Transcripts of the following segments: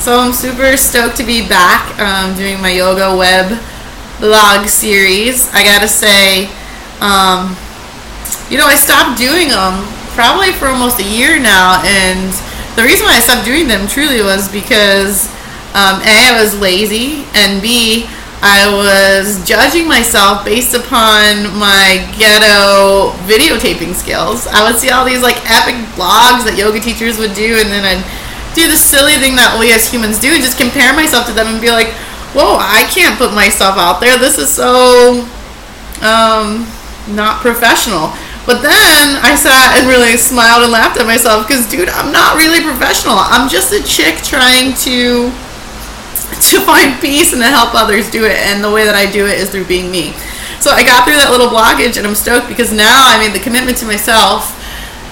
So I'm super stoked to be back doing my yoga web blog series. I gotta say, I stopped doing them probably for almost a year now, and the reason why I stopped doing them truly was because A, I was lazy, and B, I was judging myself based upon my ghetto videotaping skills. I would see all these like epic vlogs that yoga teachers would do, and then I'd do the silly thing that we as humans do and just compare myself to them and be like, whoa, I can't put myself out there. This is so not professional. But then I sat and really smiled and laughed at myself because, dude, I'm not really professional. I'm just a chick trying to find peace and to help others do it, and the way that I do it is through being me. So I got through that little blockage, and I'm stoked because now I made the commitment to myself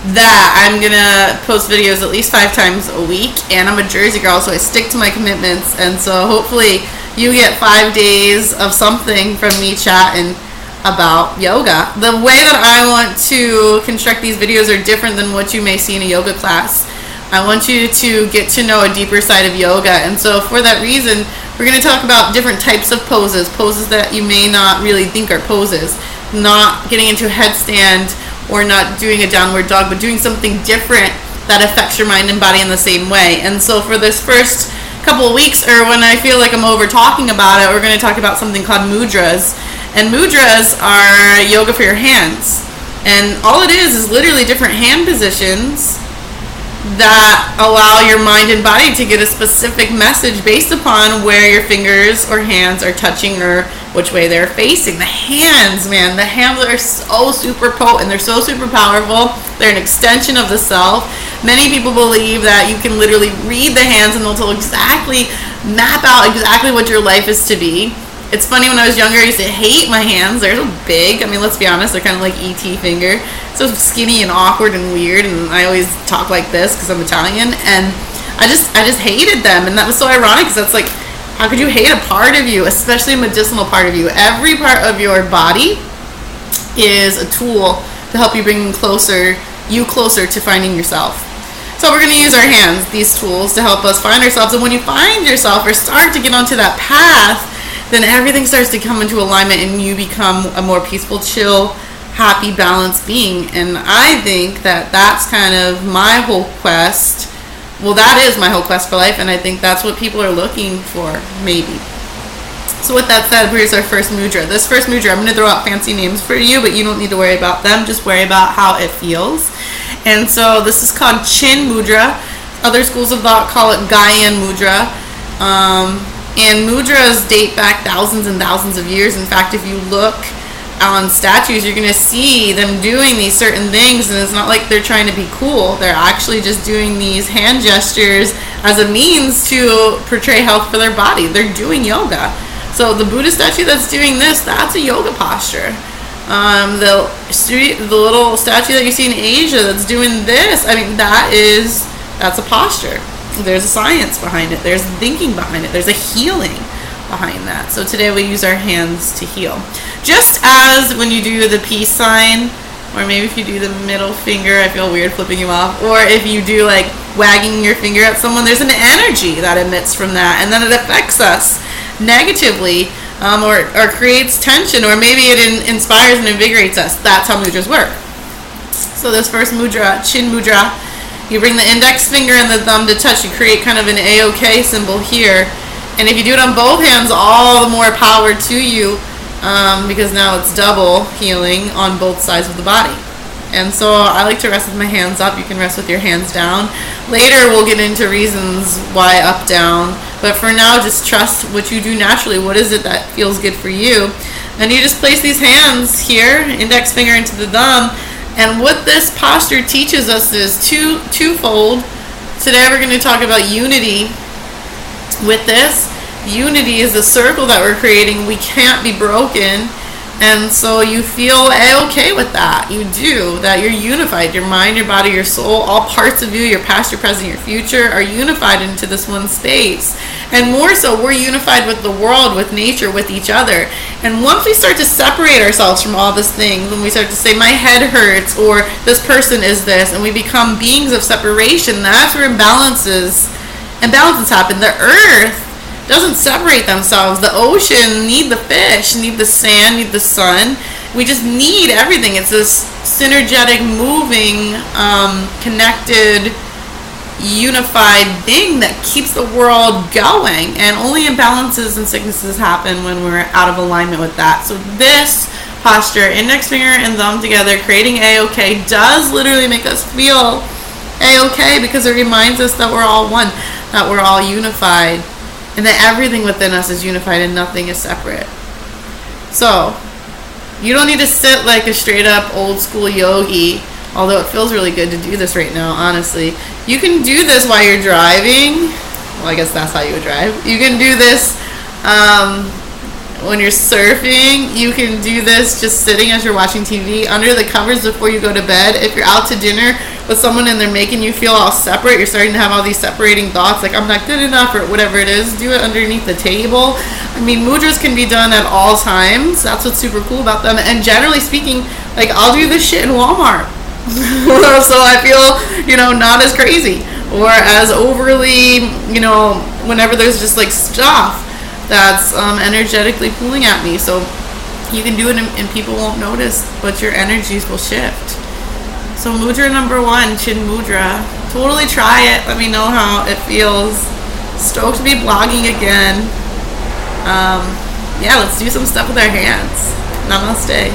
that I'm gonna post videos at least 5 times a week, and I'm a Jersey girl, so I stick to my commitments. And so hopefully you get 5 days of something from me chatting about yoga. The way that I want to construct these videos are different than what you may see in a yoga class. I want you to get to know a deeper side of yoga, and so for that reason, we're going to talk about different types of poses that you may not really think are poses, not getting into a headstand or not doing a downward dog, but doing something different that affects your mind and body in the same way. And so for this first couple of weeks, or when I feel like I'm over talking about it, we're going to talk about something called mudras. And mudras are yoga for your hands. And all it is literally different hand positions that allow your mind and body to get a specific message based upon where your fingers or hands are touching or which way they're facing. The hands, man, the hands are so super potent. They're so super powerful. They're an extension of the self. Many people believe that you can literally read the hands and they'll exactly map out exactly what your life is to be. It's funny, when I was younger, I used to hate my hands. They're so big. I mean, let's be honest, they're kind of like E.T. finger. So skinny and awkward and weird, and I always talk like this because I'm Italian, and I just hated them, and that was so ironic because that's like, how could you hate a part of you, especially a medicinal part of you? Every part of your body is a tool to help you bring closer to finding yourself. So we're going to use our hands, these tools, to help us find ourselves, and when you find yourself or start to get onto that path, then everything starts to come into alignment and you become a more peaceful, chill, happy, balanced being. And I think that that's kind of my whole quest. Well, that is my whole quest for life, and I think that's what people are looking for, maybe. So with that said, here's our first mudra. This first mudra, I'm going to throw out fancy names for you, but you don't need to worry about them. Just worry about how it feels. And so this is called Cin Mudra. Other schools of thought call it Cin Mudra. And mudras date back thousands and thousands of years. In fact, if you look on statues, you're going to see them doing these certain things, and it's not like they're trying to be cool. They're actually just doing these hand gestures as a means to portray health for their body. They're doing yoga. So the Buddha statue that's doing this, that's a yoga posture. The little statue that you see in Asia that's doing this, I mean, that's a posture. There's a science behind it. There's thinking behind it. There's a healing behind that. So today we use our hands to heal. Just as when you do the peace sign, or maybe if you do the middle finger, I feel weird flipping you off, or if you do like wagging your finger at someone, there's an energy that emits from that, and then it affects us negatively, or creates tension, or maybe it inspires and invigorates us. That's how mudras work. So this first mudra, Cin Mudra, you bring the index finger and the thumb to touch. You create kind of an A-OK symbol here. And if you do it on both hands, all the more power to you, because now it's double healing on both sides of the body. And so I like to rest with my hands up. You can rest with your hands down. Later we'll get into reasons why up, down. But for now, just trust what you do naturally. What is it that feels good for you? And you just place these hands here, index finger into the thumb. And what this posture teaches us is twofold. Today we're going to talk about unity. With this, unity is a circle that we're creating. We can't be broken. And so you feel okay with that. You do. That you're unified. Your mind, your body, your soul, all parts of you, your past, your present, your future, are unified into this one space. And more so, we're unified with the world, with nature, with each other. And once we start to separate ourselves from all these things, when we start to say, my head hurts, or this person is this, and we become beings of separation, that's where imbalances imbalances happen. The earth doesn't separate themselves. The ocean need the fish, need the sand, need the sun. We just need everything. It's this synergetic, moving, connected, unified thing that keeps the world going. And only imbalances and sicknesses happen when we're out of alignment with that. So this posture, index finger and thumb together, creating A-OK, does literally make us feel A-OK, because it reminds us that we're all one, that we're all unified, and that everything within us is unified and nothing is separate. So you don't need to sit like a straight up old school yogi, although it feels really good to do this right now, honestly. You can do this while you're driving. Well, I guess that's how you would drive. You can do this when you're surfing. You can do this just sitting as you're watching TV, under the covers before you go to bed. If you're out to dinner with someone and they're making you feel all separate, you're starting to have all these separating thoughts like I'm not good enough or whatever it is, do it underneath the table. I mean, mudras can be done at all times. That's what's super cool about them. And generally speaking, like, I'll do this shit in Walmart. So I feel, not as crazy or as overly, whenever there's just like stuff that's energetically pulling at me. So you can do it and people won't notice, but your energies will shift. So mudra number 1, Cin Mudra. Totally try it. Let me know how it feels. Stoked to be blogging again. Yeah, let's do some stuff with our hands. Namaste.